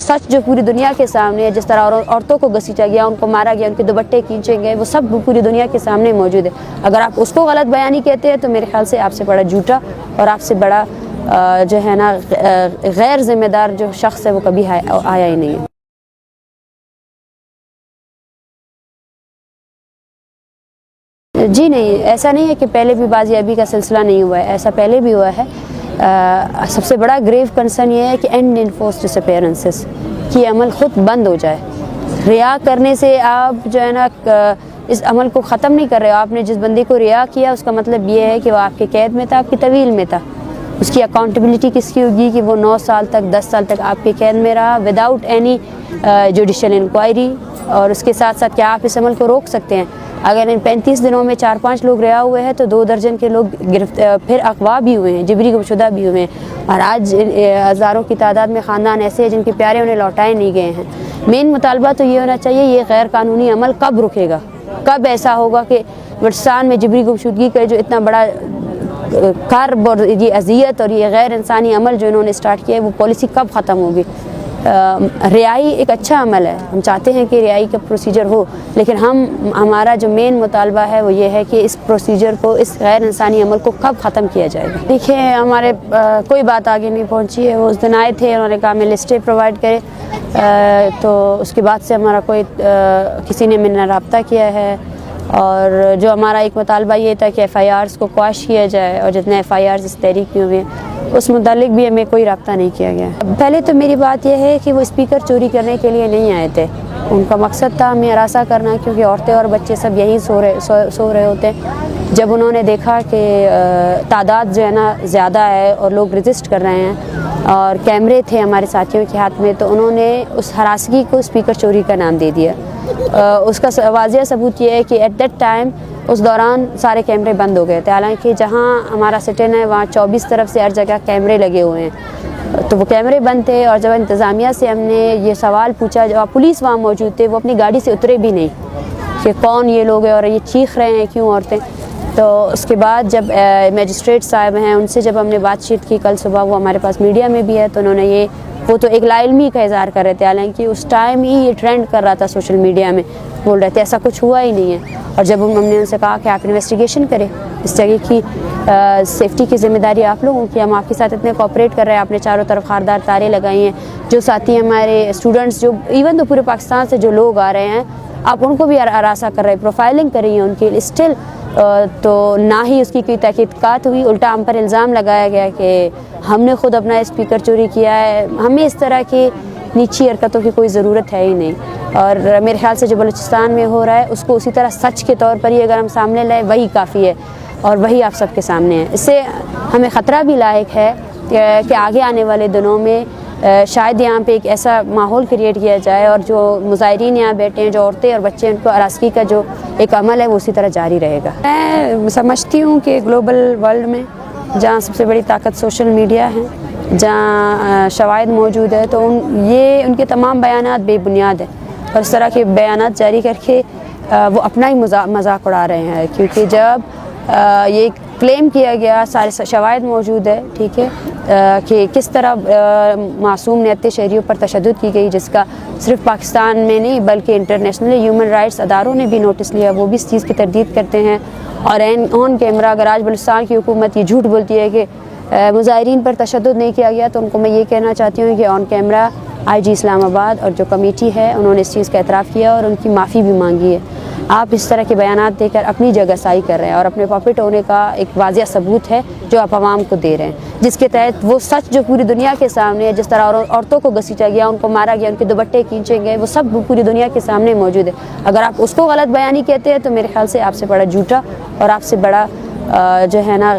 सच जो पूरी दुनिया के सामने है, जिस तरह औरतों को घसीटा गया, उनको मारा गया, उनके दुपट्टे खींचे गए, वो सब पूरी दुनिया के सामने मौजूद है। अगर आप उसको गलत बयानी कहते हैं तो मेरे ख्याल से आपसे बड़ा झूठा और आपसे बड़ा जो है ना गैर जिम्मेदार जो शख्स है वो कभी आया ही नहीं है। जी नहीं, ऐसा नहीं है कि पहले भी बाजियाबी का सिलसिला नहीं हुआ है, ऐसा पहले भी हुआ है। सबसे बड़ा ग्रेव कंसर्न ये है कि एंड इन्फोर्स डिसअपीयरेंसेस की अमल ख़ुद बंद हो जाए। रिया करने से आप जो है ना इस अमल को ख़त्म नहीं कर रहे हो। आपने जिस बंदे को रिया किया उसका मतलब ये है कि वो आपके कैद में था, आपकी तवील में था। उसकी अकाउंटेबिलिटी किसकी होगी कि वो 9 साल तक 10 साल तक आपके कैद में रहा विदाउट एनी जुडिशल इंक्वायरी। और उसके साथ साथ क्या आप इस अमल को रोक सकते हैं? अगर इन 35 दिनों में 4-5 लोग रिहा हुए हैं तो 2 दर्जन के लोग फिर अगवा भी हुए हैं, जबरी गुमशुदा भी हुए हैं। और आज हज़ारों की तादाद में ख़ानदान ऐसे हैं जिनके प्यारे उन्हें लौटाए नहीं गए हैं। मेन मुतालबा तो ये होना चाहिए, ये गैर कानूनी अमल कब रुकेगा? कब ऐसा होगा कि बलूचिस्तान में जबरी गुमशुदगी का जो इतना बड़ा कर्ब और ये अजियत और ये गैर इंसानी अमल जो इन्होंने स्टार्ट किया है वो पॉलिसी कब ख़त्म होगी? रिहाई एक अच्छा अमल है, हम चाहते हैं कि रिहाई का प्रोसीजर हो, लेकिन हमारा जो मेन मुतालबा है वो ये है कि इस प्रोसीजर को, इस गैर इंसानी अमल को कब ख़त्म किया जाएगा। देखिए, हमारे कोई बात आगे नहीं पहुंची है। वो उस दिन आए थे, उन्होंने कहा मैं लिस्टें प्रोवाइड करें, तो उसके बाद से हमारा कोई किसी ने मेरे रब्ता किया है। और जो हमारा एक मुतालबा ये था कि FIRs को क्वाश किया जाए और जितने FIRs इस तहरीक में हुए उस मुतालिक भी हमें कोई रब्ता नहीं किया गया। पहले तो मेरी बात यह है कि वो स्पीकर चोरी करने के लिए नहीं आए थे, उनका मकसद था हमें हरासा करना, क्योंकि औरतें और बच्चे सब यहीं सो रहे होते हैं। जब उन्होंने देखा कि तादाद जो है ना ज़्यादा है और लोग रजिस्ट कर रहे हैं और कैमरे थे हमारे साथियों के हाथ में, तो उन्होंने उस हरासगी को स्पीकर चोरी का नाम दे दिया। उसका वाज़िया सबूत ये है कि एट दैट टाइम उस दौरान सारे कैमरे बंद हो गए थे, हालांकि जहां हमारा सिटन है वहाँ 24 तरफ से हर जगह कैमरे लगे हुए हैं। तो वो कैमरे बंद थे और जब इंतज़ामिया से हमने ये सवाल पूछा, जब पुलिस वहाँ मौजूद थे, वो अपनी गाड़ी से उतरे भी नहीं कि कौन ये लोग हैं और ये चीख रहे हैं क्यों औरतें। तो उसके बाद जब मजिस्ट्रेट साहब हैं उनसे जब हमने बातचीत की कल सुबह, वो हमारे पास मीडिया में भी है, तो उन्होंने वो तो एक लाइल्मी का इज़हार कर रहे थे, हालांकि उस टाइम ही ये ट्रेंड कर रहा था सोशल मीडिया में, बोल रहे थे ऐसा कुछ हुआ ही नहीं है। और जब हमने उनसे कहा कि आप इन्वेस्टिगेशन करें, इस जगह की सेफ्टी की जिम्मेदारी आप लोगों की, हम आपके साथ इतने कोऑपरेट कर रहे हैं, आपने चारों तरफ खारदार तारे लगाई हैं, जो साथी हमारे स्टूडेंट्स जो इवन तो पूरे पाकिस्तान से जो लोग आ रहे हैं आप उनको भी हरासा कर रहे हैं, प्रोफाइलिंग कर रही हैं उनकी स्टिल। तो ना ही उसकी कोई तहकीकात हुई, उल्टा हम पर इल्ज़ाम लगाया गया कि हमने ख़ुद अपना स्पीकर चोरी किया है। हमें इस तरह की नीची हरकतों की कोई ज़रूरत है ही नहीं। और मेरे ख्याल से जो बलूचिस्तान में हो रहा है उसको उसी तरह सच के तौर पर ही अगर हम सामने लाए वही काफ़ी है और वही आप सबके सामने है। इससे हमें ख़तरा भी लायक है कि आगे आने वाले दिनों में शायद यहाँ पे एक ऐसा माहौल क्रिएट किया जाए और जो मुज़ाहिरीन यहाँ बैठे हैं, जो औरतें और बच्चे, उनको हरासगी का जो एक अमल है वो उसी तरह जारी रहेगा। मैं समझती हूँ कि ग्लोबल वर्ल्ड में जहाँ सबसे बड़ी ताकत सोशल मीडिया है, जहाँ शवाहिद मौजूद है, तो ये उनके तमाम बयानात बेबुनियाद है और इस तरह के बयानात जारी करके वो अपना ही मजाक उड़ा रहे हैं। क्योंकि जब ये क्लेम किया गया, सारे शवाहिद मौजूद है, ठीक है, कि किस तरह मासूम नियत शहरियों पर तशद्दुद की गई, जिसका सिर्फ पाकिस्तान में नहीं बल्कि इंटरनेशनली ह्यूमन राइट्स अदारों ने भी नोटिस लिया, वो भी इस चीज़ की तरदीद करते हैं। और ऑन कैमरा अगर आज बलूचिस्तान की हुकूमत ये झूठ बोलती है कि मुज़ाहिरीन पर तशद्दुद नहीं किया गया, तो उनको मैं ये कहना चाहती हूँ कि ऑन कैमरा IG इस्लामाबाद और जो कमेटी है उन्होंने इस चीज़ का एतराफ़ किया और उनकी माफ़ी भी मांगी है। आप इस तरह के बयानात देकर अपनी जगह साई कर रहे हैं और अपने पॉपिट होने का एक वाज़िया सबूत है जो आप आवाम को दे रहे हैं, जिसके तहत वो सच जो पूरी दुनिया के सामने है, जिस तरह औरतों को घसीटा गया, उनको मारा गया, उनके दुपट्टे खींचे गए, वो सब पूरी दुनिया के सामने मौजूद है। अगर आप उसको गलत बयानी कहते हैं तो मेरे ख्याल से आपसे बड़ा झूठा और आपसे बड़ा जो है ना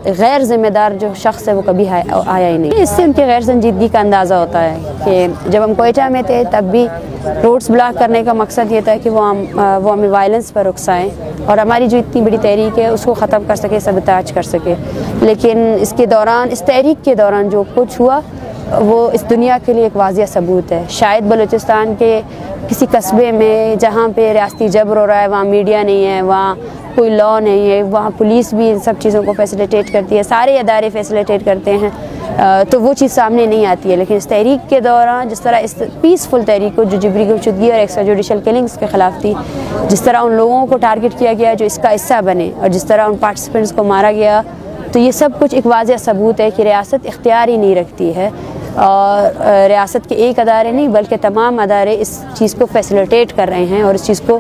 गैर ज़िम्मेदार जो शख्स है वो कभी आया ही नहीं। इससे उनकी गैर संजीदगी का अंदाज़ा होता है कि जब हम कोयटा में थे तब भी रोड्स ब्लॉक करने का मकसद ये था कि वो हमें वायलेंस पर उकसाएं और हमारी जो इतनी बड़ी तहरीक है उसको ख़त्म कर सके, सबताज कर सके। लेकिन इसके दौरान, इस तहरीक के दौरान जो कुछ हुआ وہ اس دنیا کے لیے ایک واضح ثبوت ہے. شاید بلوچستان کے کسی قصبے میں جہاں پہ ریاستی جبر ہو رہا ہے وہاں میڈیا نہیں ہے, وہاں کوئی لا نہیں ہے, وہاں پولیس بھی ان سب چیزوں کو فیسیلیٹیٹ کرتی ہے, سارے ادارے فیسیلیٹیٹ کرتے ہیں, تو وہ چیز سامنے نہیں آتی ہے. لیکن اس تحریک کے دوران جس طرح اس پیسفل تحریک کو جو جبری گمشدگی اور ایکسٹرا جوڈیشل کلنگز کے خلاف تھی, جس طرح ان لوگوں کو ٹارگٹ کیا گیا جو اس کا حصہ بنے, اور جس طرح ان پارٹیسپینٹس کو مارا گیا, تو یہ سب کچھ ایک واضح ثبوت ہے کہ ریاست اختیار ہی نہیں رکھتی ہے, اور ریاست کے ایک ادارے نہیں بلکہ تمام ادارے اس چیز کو فیسیلیٹیٹ کر رہے ہیں اور اس چیز کو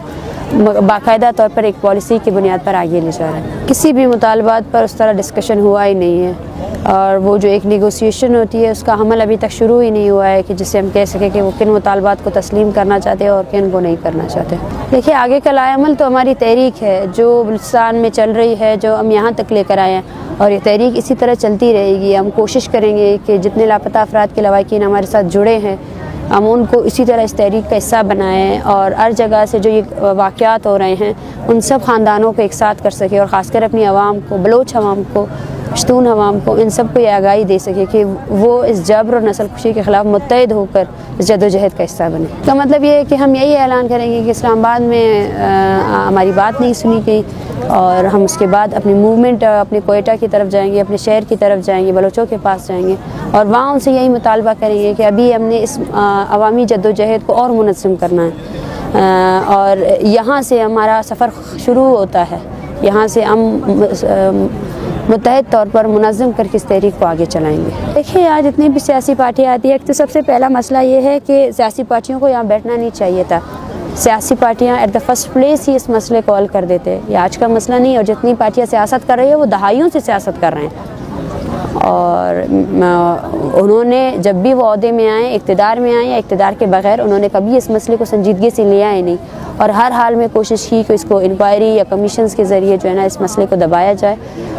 باقاعدہ طور پر ایک پالیسی کی بنیاد پر آگے لے جا رہے ہیں. کسی بھی مطالبات پر اس طرح ڈسکشن ہوا ہی نہیں ہے, اور وہ جو ایک نیگوسیشن ہوتی ہے اس کا عمل ابھی تک شروع ہی نہیں ہوا ہے کہ جس سے ہم کہہ سکیں کہ وہ کن مطالبات کو تسلیم کرنا چاہتے ہیں اور کن کو نہیں کرنا چاہتے. دیکھیے, آگے کا لائے عمل تو ہماری تحریک ہے جو بلوچستان میں چل رہی ہے, جو ہم یہاں تک لے کر آئے ہیں, اور یہ تحریک اسی طرح چلتی رہے گی. ہم کوشش کریں گے کہ جتنے لاپتہ افراد کے لواحقین ہمارے ساتھ جڑے ہیں ہم ان کو اسی طرح اس تحریک کا حصہ بنائیں, اور ہر جگہ سے جو یہ واقعات ہو رہے ہیں ان سب خاندانوں کو ایک ساتھ کر سکے, اور خاص کر اپنی عوام کو, بلوچ عوام کو, پشتون عوام کو, ان سب کو یہ آگاہی دے سکے کہ وہ اس جبر اور نسل کشی کے خلاف متحد ہو کر اس جد و جہد کا حصہ بنے. اس کا مطلب یہ ہے کہ ہم یہی اعلان کریں گے کہ اسلام آباد میں ہماری بات نہیں سنی گئی, اور ہم اس کے بعد اپنی موومنٹ اپنے کوئٹہ کی طرف جائیں گے, اپنے شہر کی طرف جائیں گے, بلوچوں کے پاس جائیں گے, اور وہاں ان سے یہی مطالبہ کریں گے کہ ابھی ہم نے اس عوامی جد و جہد کو اور منظم کرنا ہے, اور یہاں سے ہمارا سفر شروع ہوتا ہے, یہاں سے ہم متحد طور پر منظم کر کے اس تحریک کو آگے چلائیں گے. دیکھیے, آج جتنی بھی سیاسی پارٹیاں آتی ہیں, تو سب سے پہلا مسئلہ یہ ہے کہ سیاسی پارٹیوں کو یہاں بیٹھنا نہیں چاہیے تھا. سیاسی پارٹیاں ایٹ دا فرسٹ پلیس ہی اس مسئلے کو حل کر دیتے. یہ آج کا مسئلہ نہیں, اور جتنی پارٹیاں سیاست کر رہی ہیں وہ دہائیوں سے سیاست کر رہے ہیں, اور انہوں نے جب بھی وہ عہدے میں آئیں, اقتدار میں آئیں یا اقتدار کے بغیر, انہوں نے کبھی اس مسئلے کو سنجیدگی سے لیا ہی نہیں, اور ہر حال میں کوشش کی کہ اس کو انکوائری یا کمیشنز کے ذریعے جو ہے نا اس مسئلے کو دبایا جائے,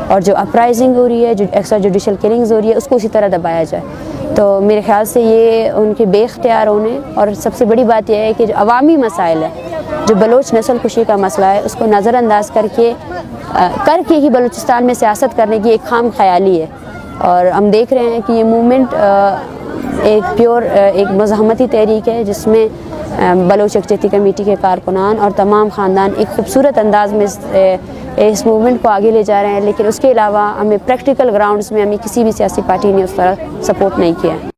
اور جو اپرائزنگ ہو رہی ہے, جو ایکسٹرا جوڈیشل کلنگز ہو رہی ہے, اس کو اسی طرح دبایا جائے. تو میرے خیال سے یہ ان کے بے اختیار ہونے, اور سب سے بڑی بات یہ ہے کہ جو عوامی مسائل ہے, جو بلوچ نسل کشی کا مسئلہ ہے, اس کو نظر انداز کر کے ہی بلوچستان میں سیاست کرنے کی ایک خام خیالی ہے. اور ہم دیکھ رہے ہیں کہ یہ موومنٹ ایک پیور ایک مزاحمتی تحریک ہے جس میں بلوچ یکجہتی کمیٹی کے کارکنان اور تمام خاندان ایک خوبصورت انداز میں اس موومنٹ کو آگے لے جا رہے ہیں, لیکن اس کے علاوہ ہمیں پریکٹیکل گراؤنڈز میں ہمیں کسی بھی سیاسی پارٹی نے اس طرح سپورٹ نہیں کیا ہے.